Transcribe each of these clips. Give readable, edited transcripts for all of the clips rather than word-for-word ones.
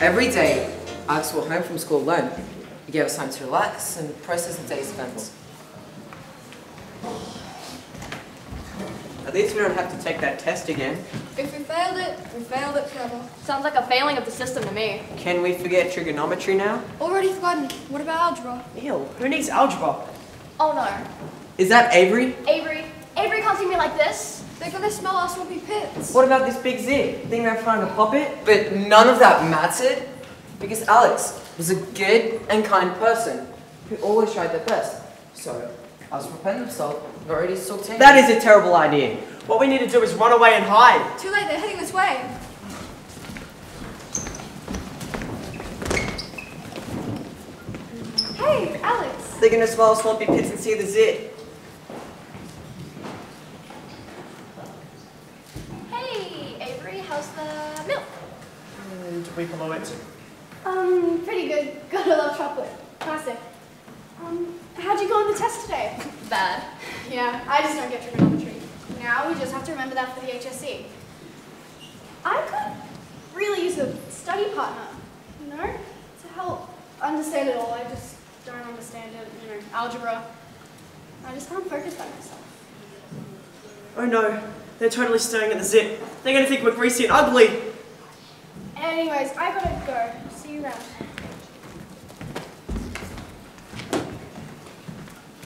Every day, Alex walked home from school alone. He gave us time to relax and process the day's events. At least we don't have to take that test again. If we failed it forever. Sounds like a failing of the system to me. Can we forget trigonometry now? Already forgotten. What about algebra? Ew, who needs algebra? Oh no. Is that Avery? Avery can't see me like this. They're gonna smell our swampy pits. What about this big zit? Think they're trying to pop it? But none of that mattered because Alex was a good and kind person who always tried their best. So, Alex prepared himself and got ready to talk to him. That is a terrible idea. What we need to do is run away and hide. Too late, they're heading this way. Hey, Alex. They're gonna smell swampy pits and see the zit. Hey, Avery, how's the milk? And we below it. Pretty good. Gotta love chocolate. Classic. How'd you go on the test today? Bad. Yeah, I just don't get trigonometry. Now we just have to remember that for the HSC. I could really use a study partner, you know, to help understand it all. I just don't understand it, you know, algebra. I just can't focus by myself. Oh no, they're totally staring at the zit. They're gonna think we're greasy and ugly. Anyways, I gotta go. See you around.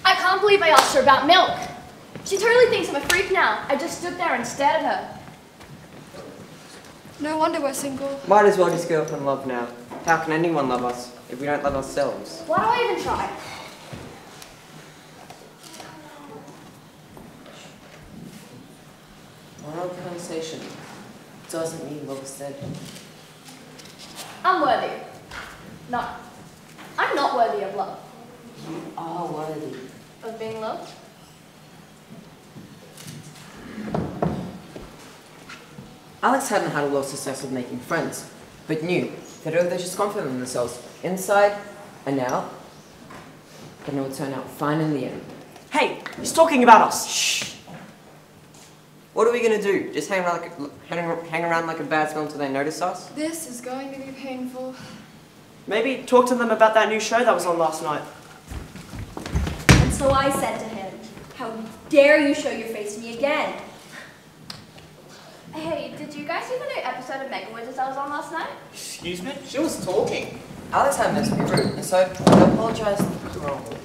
I can't believe I asked her about milk. She totally thinks I'm a freak now. I just stood there and stared at her. No wonder we're single. Might as well just go up in love now. How can anyone love us if we don't love ourselves? Why do I even try? Moral conversation doesn't mean what was said. I'm worthy. No. I'm not worthy of love. You are worthy. Of being loved? Alex hadn't had a lot of success with making friends, but knew that if they're just confident in themselves, inside and out, then it would turn out fine in the end. Hey, he's talking about us. Shh! What are we gonna do? Just hang around like a bad smell until they notice us? This is going to be painful. Maybe talk to them about that new show that was on last night. And so I said to him, how dare you show your face to me again? Hey, did you guys see the new episode of Mega Wizards that was on last night? Excuse me? She was talking. Alex had meant to be rude, and so I apologized wrongly.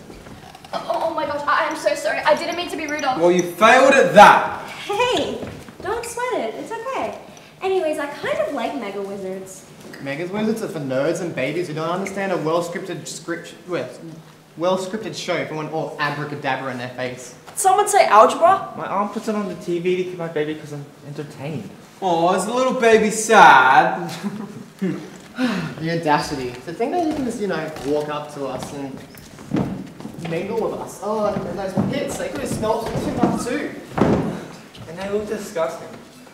Oh my gosh, I am so sorry. I didn't mean to be rude on. Well, you failed at that. Hey, don't sweat it. It's okay. Anyways, I kind of like Mega Wizards. Mega Wizards are for nerds and babies who don't understand a well-scripted show if you want all abracadabra in their face. Did someone say algebra? My aunt puts it on the TV to keep my baby because I'm entertained. Oh, is the little baby sad? The audacity. To think that you can just, walk up to us and mingle with us. Oh, and those pits, they could have smelled something up too. And they look disgusting.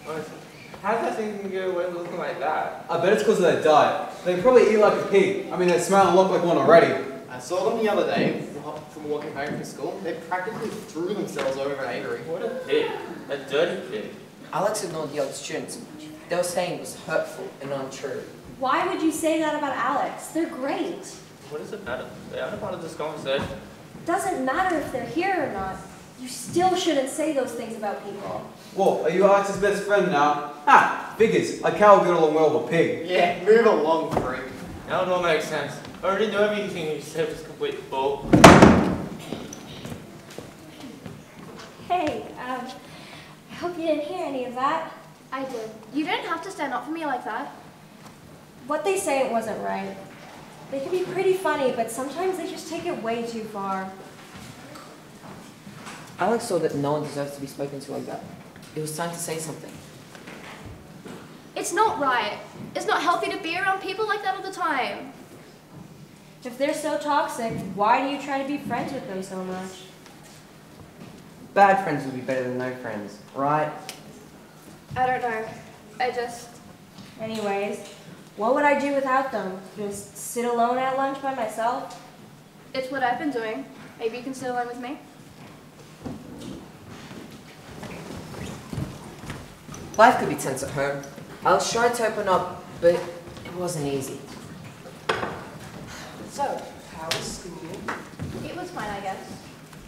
Honestly. How did that thing get away with looking like that? I bet it's because of their diet. They probably eat like a pig. I mean, they smell and look like one already. I saw them the other day from walking home from school. They practically threw themselves over Avery. What a pig. A dirty pig. Alex ignored the other students. They were saying it was hurtful and untrue. Why would you say that about Alex? They're great. What does it matter? They aren't a part of this conversation. Doesn't matter if they're here or not. You still shouldn't say those things about people. Well, are you Alex's best friend now? Ah, figures. A cow will get along well with a pig. Yeah, move along, freak. Now it all makes sense. I already knew everything you said was complete bull. Hey, I hope you didn't hear any of that. I did. You didn't have to stand up for me like that. What they say it wasn't right. They can be pretty funny, but sometimes they just take it way too far. Alex saw that no one deserves to be spoken to like that. It was time to say something. It's not right. It's not healthy to be around people like that all the time. If they're so toxic, why do you try to be friends with them so much? Bad friends would be better than no friends, right? I don't know. I just... Anyways, what would I do without them? Just sit alone at lunch by myself? It's what I've been doing. Maybe you can sit alone with me? Life could be tense at home. Alex tried to open up, but it wasn't easy. So, how was school? It was fine, I guess.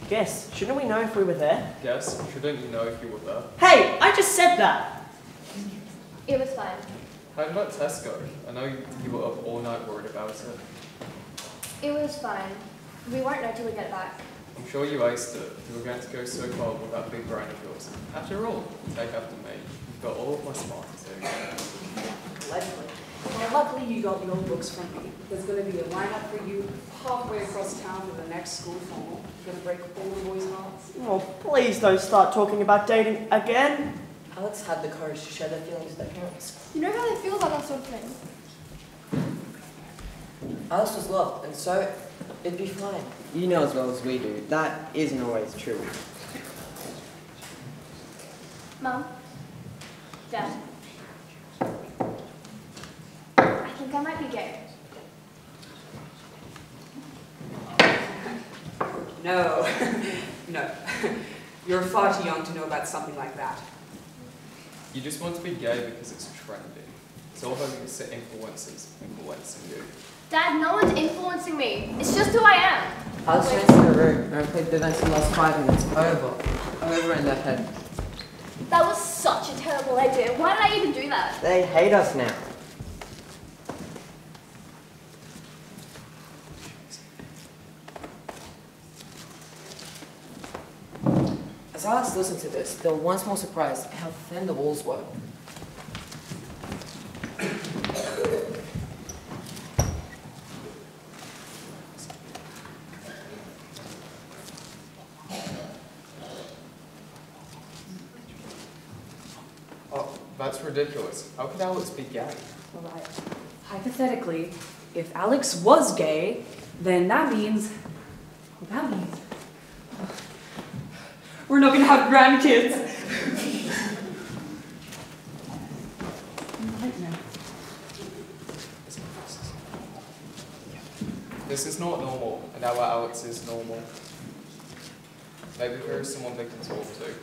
Guess, shouldn't we know if we were there? Yes, shouldn't you know if you were there? Hey, I just said that! It was fine. How did that test go? I know you were up all night worried about it. It was fine. We won't know till we get back. I'm sure you aced it. You were going to go so far with that big brain of yours. After all, take after me. You've got all of my smarts here. Allegedly. Well, luckily you got your books from me. There's going to be a lineup for you halfway across town for the next school formal. Going to break all the boys' hearts. Oh, please don't start talking about dating again. Alex had the courage to share their feelings with their parents. You know how they feel about that sort of thing. Alex was loved, and so it'd be fine. You know as well as we do, that isn't always true. Mum? Dad? I think I might be gay. No. No. You're far too young to know about something like that. You just want to be gay because it's trendy. It's all those influencing you. Dad, no one's influencing me. It's just who I am. Alex went into the room and I played the events for the last 5 minutes. Over in their head. That was such a terrible idea. Why did I even do that? They hate us now. As Alex listened to this, they were once more surprised at how thin the walls were. Oh, that's ridiculous. How could Alex be gay? Well, hypothetically, if Alex was gay, then that means we're not going to have grandkids. This is not normal, and our Alex is normal. Maybe there is someone they can talk to.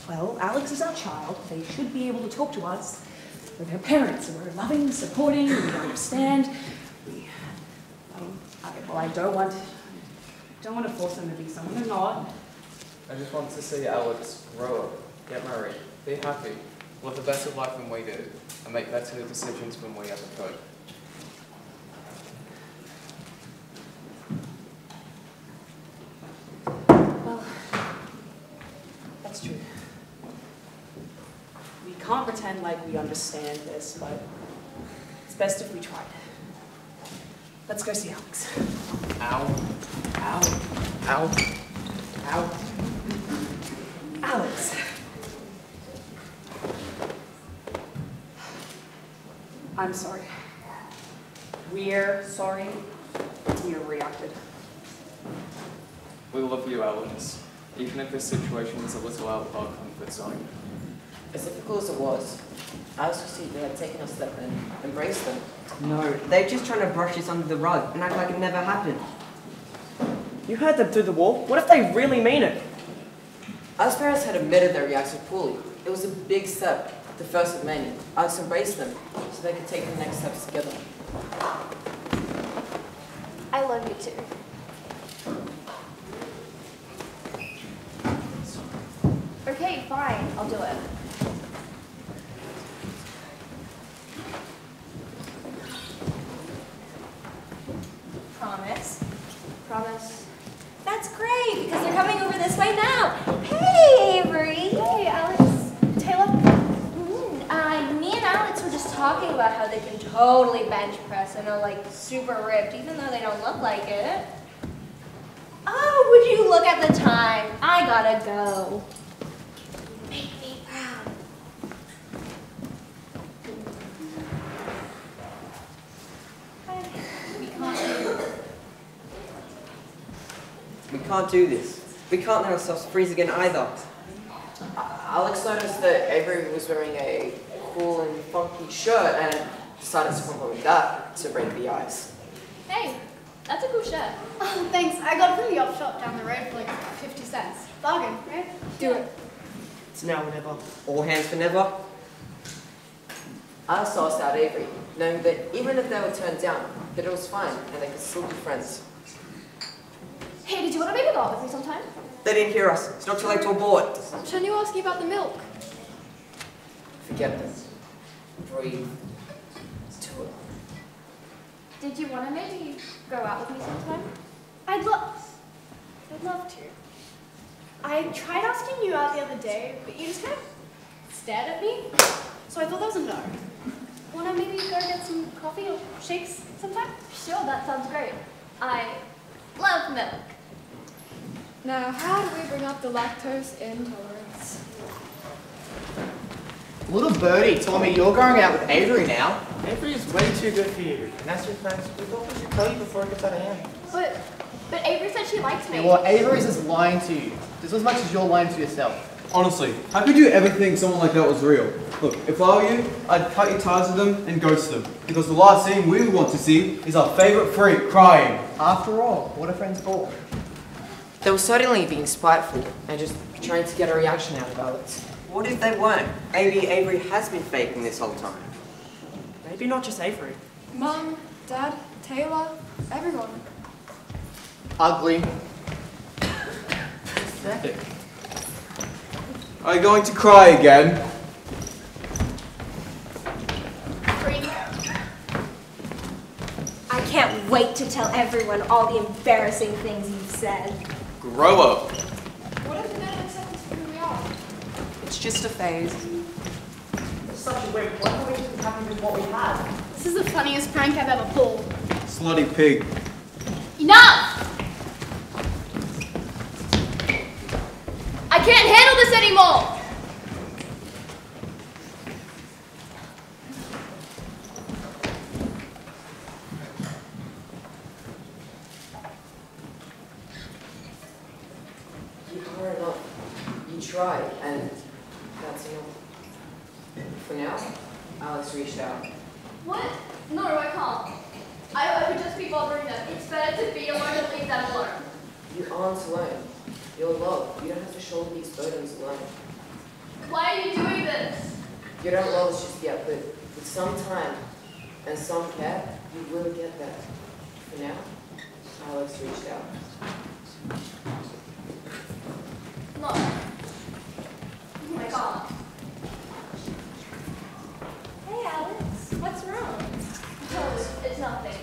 Well, Alex is our child. They should be able to talk to us. We're their parents, and we're loving, supporting, we understand. I don't want to force them to be someone they're not. I just want to see Alex grow up, get married, be happy, live a better life than we did, and make better decisions than we ever could. Well, that's true. We can't pretend like we understand this, but it's best if we tried. Let's go see Alex. Ow. Ow. Ow. Ow. Alex. I'm sorry. We're sorry. We reacted. We love you, Alex, even if this situation is a little out of our comfort zone. As difficult as it was, Alex could see they had taken a step and embraced them. No, they're just trying to brush this under the rug and act like it never happened. You heard them through the wall. What if they really mean it? Alex's parents had admitted they reacted poorly. It was a big step, the first of many. Alex embraced them so they could take the next steps together. I love you too. Okay, fine. I'll do it. Promise. Promise. That's great, because they're coming over this way now. Hey, Avery. Hey, Alex. Taylor. Me and Alex were just talking about how they can totally bench press and are like super ripped, even though they don't look like it. Oh, would you look at the time? I gotta go. Make me proud. We can't do this. We can't let ourselves freeze again either. Alex noticed that Avery was wearing a cool and funky shirt and decided to compliment that to break the ice. Hey, that's a cool shirt. Oh, thanks. I got it from the op shop down the road for like 50 cents. Bargain, right? Do it. It's now or never. All hands for never. Alex asked out Avery, knowing that even if they were turned down, that it was fine and they could still be friends. Hey, did you want to make a go with me sometime? They didn't hear us. It's not too late to abort. Shouldn't you ask you about the milk? Forget this. Breathe. Do it. Did you want to maybe go out with me sometime? I'd love to. I tried asking you out the other day, but you just kind of stared at me. So I thought that was a no. Wanna maybe go get some coffee or shakes sometime? Sure, that sounds great. I love milk. Now, how do we bring up the lactose intolerance? Little birdie told me you're going out with Avery now. Avery is way too good for you, and that's your plans. We thought we should tell you before it gets out of hand. But Avery said she likes me. Yeah, well, Avery's just lying to you. Just as much as you're lying to yourself. Honestly, how could you ever think someone like that was real? Look, if I were you, I'd cut your ties with them and ghost them. Because the last thing we would want to see is our favourite freak crying. After all, what are friends for? They were certainly being spiteful and just trying to get a reaction out of Alex. What if they weren't? Maybe Avery has been faking this whole time. Maybe not just Avery. Mum, Dad, Taylor, everyone. Ugly. Pathetic. Are you going to cry again? I can't wait to tell everyone all the embarrassing things you've said. Grow up. What if the net acceptance for who we are? It's just a phase. It's such a weird point. Why don't we happy with what we had? This is the funniest prank I've ever pulled. Slutty pig. Enough! I can't handle this anymore! You are enough. You tried, and that's enough. For now, Alex reached out. What? No, I can't. I would just be bothering them. It's better to be alone and leave them alone. You aren't alone. You're loved. You don't have to shoulder these burdens alone. Why are you doing this? You don't love us just yet, but with some time and some care, you will get there. For now, Alex reached out. No. I can't. Hey, Alex, what's wrong? No, it's nothing.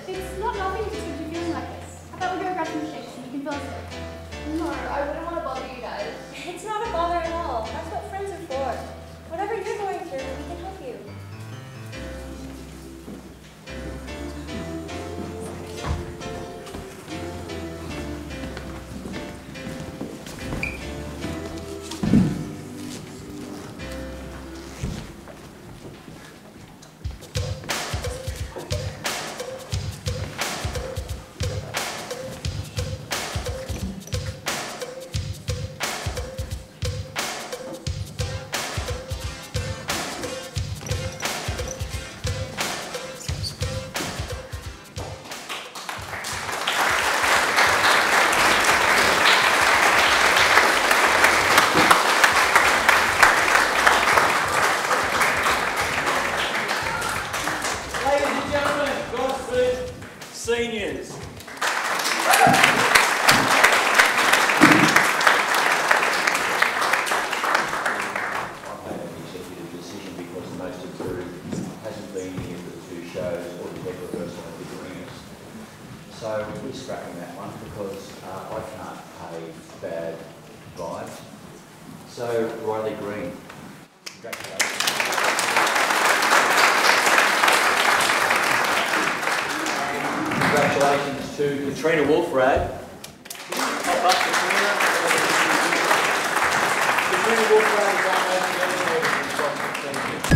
It's not nothing just because you're feeling like this. How about we go grab some shakes and you can feel it? No, I wouldn't want to bother you guys. It's not a bother at all. That's what friends are for. Whatever you're going through, we can help you. Ladies and gentlemen, Gosford seniors. I've made an executive decision because most of the group hasn't been here for the two shows or the big rehearsal of the agreements. So we're scrapping that one because I can't pay bad vibes. So Riley Green, congratulations. Congratulations to Katrina Wolfrad. Katrina Wolfrad is our most nominated in Gosford.